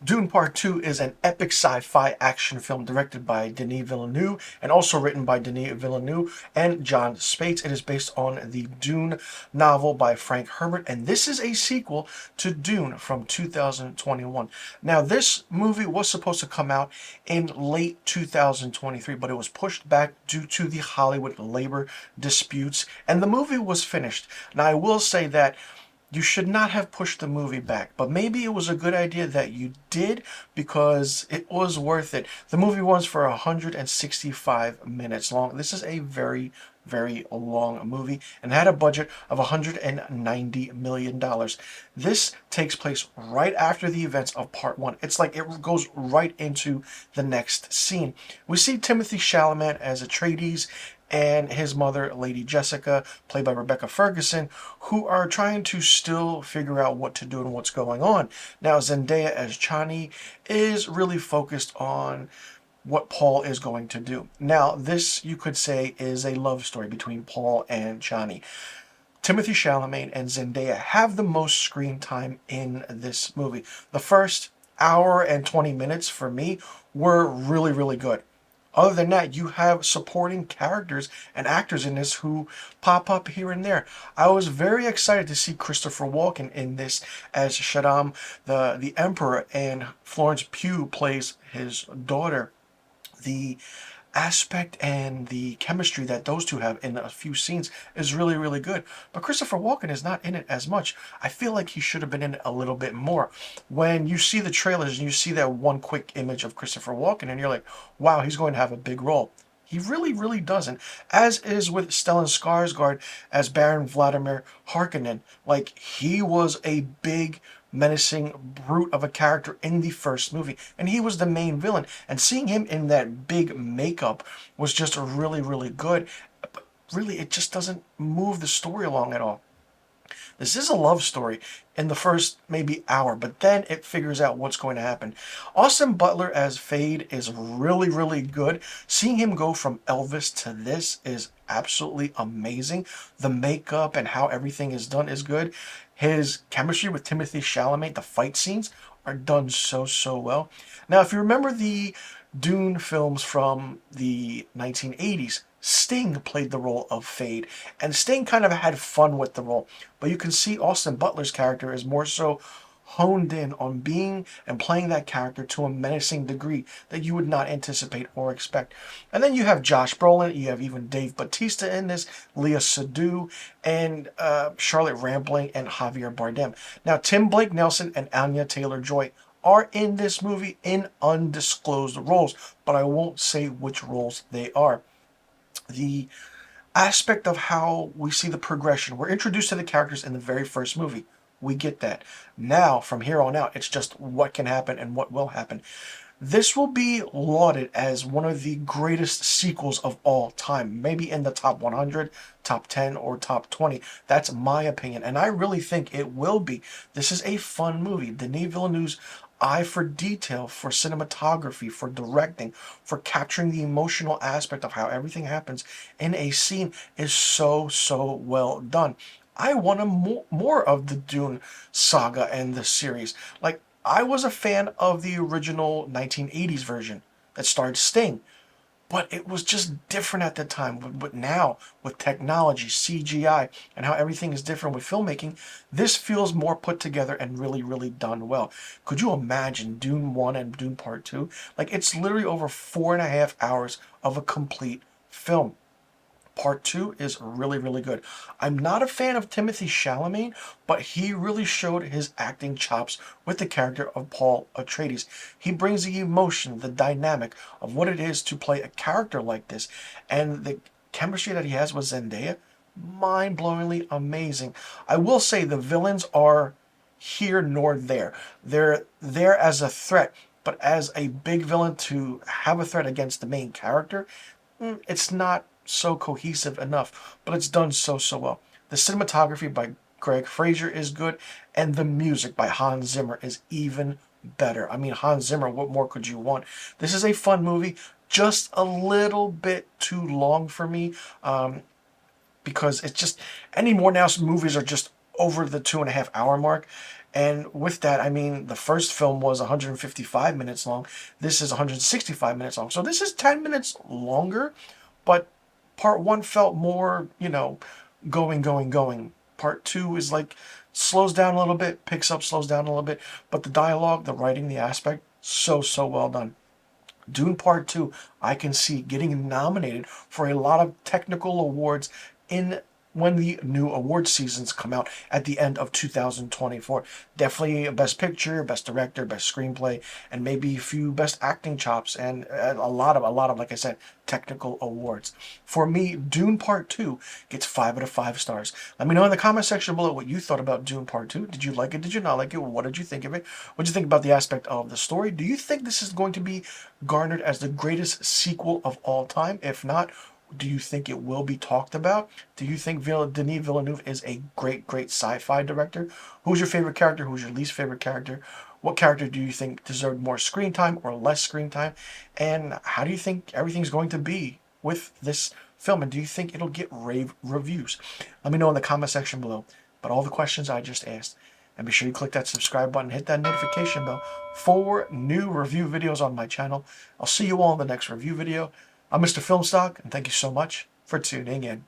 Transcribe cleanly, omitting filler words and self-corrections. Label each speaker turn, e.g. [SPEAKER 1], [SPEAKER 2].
[SPEAKER 1] Dune Part 2 is an epic sci-fi action film directed by Denis Villeneuve and also written by Denis Villeneuve and John Spates. It is based on the Dune novel by Frank Herbert, and this is a sequel to Dune from 2021. Now, this movie was supposed to come out in late 2023, but it was pushed back due to the Hollywood labor disputes, and the movie was finished. Now, I will say that you should not have pushed the movie back, but maybe it was a good idea that you did because it was worth it. The movie runs for 165 minutes long. This is a very, very long movie and had a budget of $190 million. This takes place right after the events of part one. It's like it goes right into the next scene. We see Timothy Chalamet as Atreides and his mother, Lady Jessica, played by Rebecca Ferguson, who are trying to still figure out what to do and what's going on. Now, Zendaya as Chani is really focused on what Paul is going to do. Now, this, you could say, is a love story between Paul and Chani. Timothy Chalamet and Zendaya have the most screen time in this movie. The first hour and 20 minutes for me were really, really good. Other than that, you have supporting characters and actors in this who pop up here and there. I was very excited to see Christopher Walken in this as Shaddam, the Emperor, and Florence Pugh plays his daughter. The aspect and the chemistry that those two have in a few scenes is really, really good. But Christopher Walken is not in it as much. I feel like he should have been in it a little bit more. When you see the trailers and you see that one quick image of Christopher Walken and you're like, wow, he's going to have a big role. He really, really doesn't. As is with Stellan Skarsgård as Baron Vladimir Harkonnen. Like, he was a big, menacing brute of a character in the first movie, and he was the main villain. And seeing him in that big makeup was just really, really good. But really, it just doesn't move the story along at all. This is a love story in the first maybe hour, but then it figures out what's going to happen. Austin Butler as Fade is really, really good. Seeing him go from Elvis to this is absolutely amazing. The makeup and how everything is done is good. His chemistry with Timothy Chalamet, the fight scenes are done so, so well. Now, if you remember the Dune films from the 1980s, Sting played the role of Fade, and Sting kind of had fun with the role. But you can see Austin Butler's character is more so honed in on being and playing that character to a menacing degree that you would not anticipate or expect. And then you have Josh Brolin, you have even Dave Bautista in this, Leah Seydoux, and Charlotte Rampling, and Javier Bardem. Now, Tim Blake Nelson and Anya Taylor-Joy are in this movie in undisclosed roles, but I won't say which roles they are. The aspect of how we see the progression. We're introduced to the characters in the very first movie. We get that. Now, from here on out, it's just what can happen and what will happen. This will be lauded as one of the greatest sequels of all time. Maybe in the top 100, top 10, or top 20. That's my opinion, and I really think it will be. This is a fun movie. Denis Villeneuve's eye for detail, for cinematography, for directing, for capturing the emotional aspect of how everything happens in a scene is so, so well done. I want more of the Dune saga and the series. Like, I was a fan of the original 1980s version that starred Sting, but it was just different at the time. But now, with technology, CGI, and how everything is different with filmmaking, this feels more put together and really, really done well. Could you imagine Dune 1 and Dune Part 2? Like, it's literally over 4.5 hours of a complete film. Part 2 is really, really good. I'm not a fan of Timothy Chalamet, but he really showed his acting chops with the character of Paul Atreides. He brings the emotion, the dynamic of what it is to play a character like this, and the chemistry that he has with Zendaya, mind-blowingly amazing. I will say the villains are here nor there. They're there as a threat, but as a big villain to have a threat against the main character, it's not so cohesive enough, but it's done so, so well. The cinematography by Greg Fraser is good, and the music by Hans Zimmer is even better. I mean, Hans Zimmer, what more could you want? This is a fun movie, just a little bit too long for me, because it's just, anymore now, some movies are just over the 2.5 hour mark, And with that, I mean, the first film was 155 minutes long. This is 165 minutes long. So this is 10 minutes longer, but part one felt more, going. Part two is like slows down a little bit, picks up, slows down a little bit, but the dialogue, the writing, the aspect, so well done. Dune Part 2, I can see getting nominated for a lot of technical awards in when the new award seasons come out at the end of 2024. Definitely Best Picture, Best Director, Best Screenplay, and maybe a few Best Acting chops, and a lot of, like I said, technical awards. For me, Dune Part 2 gets 5 out of 5 stars. Let me know in the comment section below what you thought about Dune Part 2. Did you like it? Did you not like it? What did you think of it? What did you think about the aspect of the story? Do you think this is going to be garnered as the greatest sequel of all time? If not, do you think it will be talked about? Do you think Denis Villeneuve is a great sci-fi director? Who's your favorite character? Who's your least favorite character? What character do you think deserved more screen time or less screen time? And how do you think everything's going to be with this film? And do you think it'll get rave reviews? Let me know in the comment section below. But all the questions I just asked. And be sure you click that subscribe button, hit that notification bell for new review videos on my channel. I'll see you all in the next review video. I'm Mr. Filmstock, and thank you so much for tuning in.